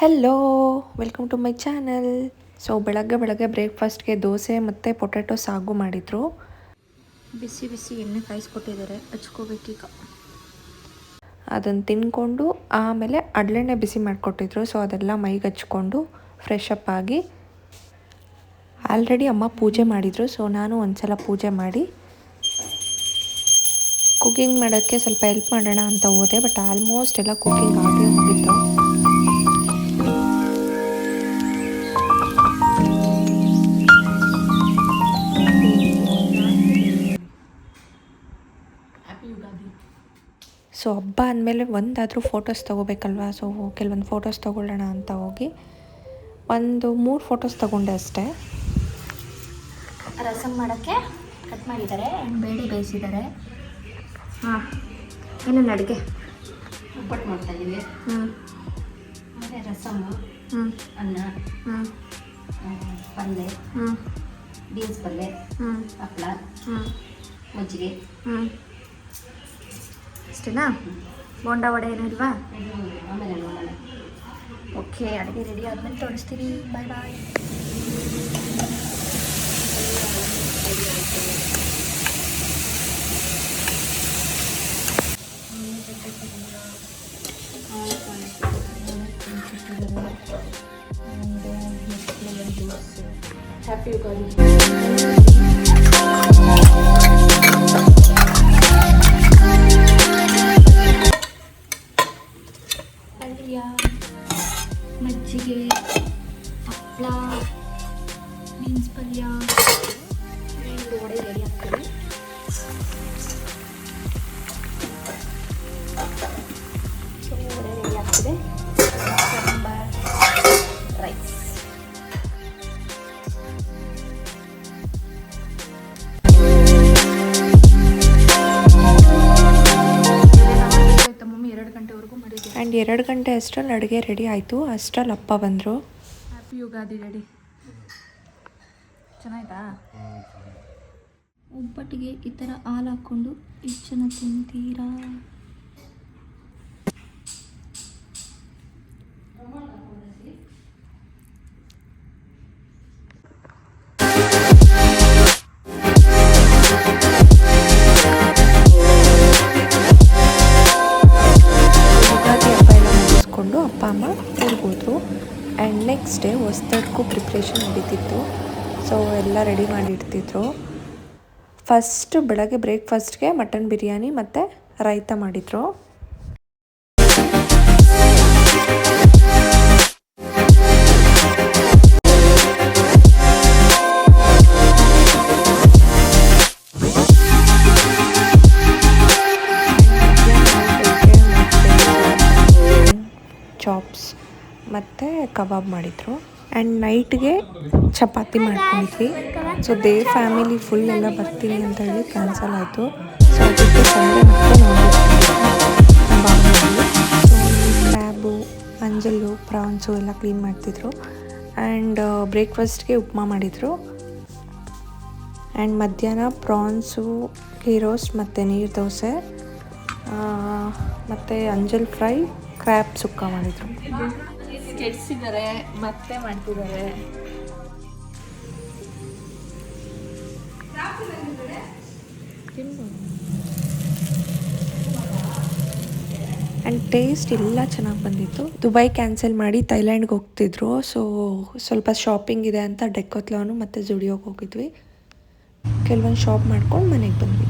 Hello, welcome to my channel. So ಬೆಳಗ್ಗೆ ಬ್ರೇಕ್ಫಾಸ್ಟ್ಗೆ ದೋಸೆ ಮತ್ತು ಪೊಟ್ಯಾಟೊ ಸಾಗು ಮಾಡಿದರು. ಬಿಸಿ ಬಿಸಿ ಎಣ್ಣೆ ಕಾಯಿಸ್ಕೊಟ್ಟಿದ್ದಾರೆ, ಹಚ್ಕೋಬೇಕೀಗ. ಅದನ್ನು ತಿನ್ಕೊಂಡು ಆಮೇಲೆ ಅಡ್ಲೆಣ್ಣೆ ಬಿಸಿ ಮಾಡಿಕೊಟ್ಟಿದ್ರು. ಸೊ ಅದೆಲ್ಲ ಮೈಗೆ ಹಚ್ಕೊಂಡು ಫ್ರೆಶ್ ಅಪ್ ಆಗಿ ಆಲ್ರೆಡಿ ಅಮ್ಮ ಪೂಜೆ ಮಾಡಿದರು. ಸೊ ನಾನು ಒಂದ್ಸಲ ಪೂಜೆ ಮಾಡಿ ಕುಕಿಂಗ್ ಮಾಡೋಕ್ಕೆ ಸ್ವಲ್ಪ ಹೆಲ್ಪ್ ಮಾಡೋಣ ಅಂತ ಹೋದೆ. ಬಟ್ ಆಲ್ಮೋಸ್ಟ್ ಎಲ್ಲ ಕುಕಿಂಗ್ ಆಗೇ ಹೋಗಿತ್ತು. ಸೊ ಹಬ್ಬ ಅಂದಮೇಲೆ ಒಂದಾದರೂ ಫೋಟೋಸ್ ತೊಗೋಬೇಕಲ್ವ. ಸೊ ಕೆಲವೊಂದು ಫೋಟೋಸ್ ತೊಗೊಳ್ಳೋಣ ಅಂತ ಹೋಗಿ ಒಂದು 3 ಫೋಟೋಸ್ ತೊಗೊಂಡೆ ಅಷ್ಟೇ. ರಸಮ್ ಮಾಡೋಕ್ಕೆ ಕಟ್ ಮಾಡಿದ್ದಾರೆ ಆ್ಯಂಡ್ ಬೇಳೆ ಬೇಯಿಸಿದ್ದಾರೆ. ಹಾಂ, ಏನೇನು ಅಡುಗೆ ಉಪ್ಪಟ್ಟು ಮಾಡ್ತಾಯಿದ್ದೀವಿ. ಮತ್ತು ರಸಮ್ಮು, ಅನ್ನ, ಪಲ್ಯ, ಬೀನ್ಸ್ ಪಲ್ಯ, ಹಪ್ಪಳ, ಮಜ್ಜಿಗೆ. ಅಷ್ಟೇನಾ? ಬೋಂಡಾ ವಡೆ ಏನೂ ಇಲ್ವಾ? ಆಮೇಲೆ ನೋಡೋಣ. ಓಕೆ, ಅಡುಗೆ ರೆಡಿ ಆದಮೇಲೆ ತೋರಿಸ್ತೀರಿ. ಬಾಯ್ ಬಾಯ್. ಹ್ಯಾಪಿ ಯುಗಾದಿ. ಪಲ್ಯ, ಮಜ್ಜಿಗೆ, ಹಪ್ಪಳ, ಬೀನ್ಸ್ ಪಲ್ಯ, ವಡೆ ರೆಡಿ ಆಗ್ತದೆ. ಸೊ ವಡೆ ರೆಡಿ ಆಗ್ತದೆ. ಸಾಂಬಾರ್, ರೈಸ್. ಮಮ್ಮಿ 2 ಗಂಟೆವರೆಗೂ ಮಾಡಿದ್ದೆ. ಆ್ಯಂಡ್ 2 ಗಂಟೆ ಅಷ್ಟರಲ್ಲಿ ಅಡುಗೆ ರೆಡಿ ಆಯಿತು. ಅಷ್ಟರಲ್ಲಿ ಅಪ್ಪ ಬಂದರು. Happy Ugadi ready. ಚೆನ್ನಾಯ್ತಾ? ಒಬ್ಬಟ್ಟಿಗೆ ಈ ಥರ ಹಾಲು ಹಾಕ್ಕೊಂಡು ಎಷ್ಟು ಜನ ತಿಂತೀರಾ? ಯುಗಾದಿ ಹಬ್ಬ ಎಲ್ಲ ಮುಗಿಸ್ಕೊಂಡು ಅಪ್ಪ ಅಮ್ಮ ಊರಿಗೆ ಹೋದರು. ಆ್ಯಂಡ್ ನೆಕ್ಸ್ಟ್ ಡೇ ಹೊಸ್ದಕ್ಕೂ ಪ್ರಿಪ್ರೇಷನ್ ನಡೀತಿತ್ತು. ಸೊ ಎಲ್ಲ ರೆಡಿ ಮಾಡಿಡ್ತಿದ್ರು. ಫಸ್ಟ್ ಬೆಳಗ್ಗೆ ಬ್ರೇಕ್ಫಾಸ್ಟ್ಗೆ ಮಟನ್ ಬಿರಿಯಾನಿ ಮತ್ತು ರೈತ ಮಾಡಿದರು. ಚಾಪ್ಸ್ ಮತ್ತು ಕಬಾಬ್ ಮಾಡಿದರು. ಆ್ಯಂಡ್ ನೈಟ್ಗೆ ಚಪಾತಿ ಮಾಡ್ಕೊಂಡಿದ್ವಿ. ಸೊ ದೇವ್ ಫ್ಯಾಮಿಲಿ ಫುಲ್ ಎಲ್ಲ ಬರ್ತೀನಿ ಅಂತ ಹೇಳಿ ಕ್ಯಾನ್ಸಲ್ ಆಯಿತು. ಸೊ ಅದಕ್ಕೆ ಸಂಡೆ ಮತ್ತು ಕ್ರ್ಯಾಬು, ಅಂಜಲ್ಲು, ಪ್ರಾನ್ಸು ಎಲ್ಲ ಕ್ಲೀನ್ ಮಾಡ್ತಿದ್ರು. ಆ್ಯಂಡ್ ಬ್ರೇಕ್ಫಾಸ್ಟ್ಗೆ ಉಪ್ಮಾ ಮಾಡಿದರು. ಆ್ಯಂಡ್ ಮಧ್ಯಾಹ್ನ ಪ್ರಾನ್ಸು, ಗೀ ರೋಸ್ಟ್ ಮತ್ತು ನೀರು ದೋಸೆ ಮತ್ತು ಅಂಜಲ್ ಫ್ರೈ, ಕ್ರ್ಯಾಬ್ ಸುಕ್ಕ ಮಾಡಿದರು. ಕೆಡಿಸಿದ್ದಾರೆ, ಮತ್ತೆ ಮಾಡ್ತಿದ್ದಾರೆ. ಆ್ಯಂಡ್ ಟೇಸ್ಟ್ ಎಲ್ಲ ಚೆನ್ನಾಗಿ ಬಂದಿತ್ತು. ದುಬೈ ಕ್ಯಾನ್ಸಲ್ ಮಾಡಿ ಥೈಲ್ಯಾಂಡ್ಗೆ ಹೋಗ್ತಿದ್ರು. ಸೊ ಸ್ವಲ್ಪ ಶಾಪಿಂಗ್ ಇದೆ ಅಂತ ಡೆಕೋತ್ಲಾನು ಮತ್ತು ಜುಡಿಯೋಗೆ ಹೋಗಿದ್ವಿ. ಕೆಲವೊಂದು ಶಾಪ್ ಮಾಡ್ಕೊಂಡು ಮನೆಗೆ ಬಂದ್ವಿ.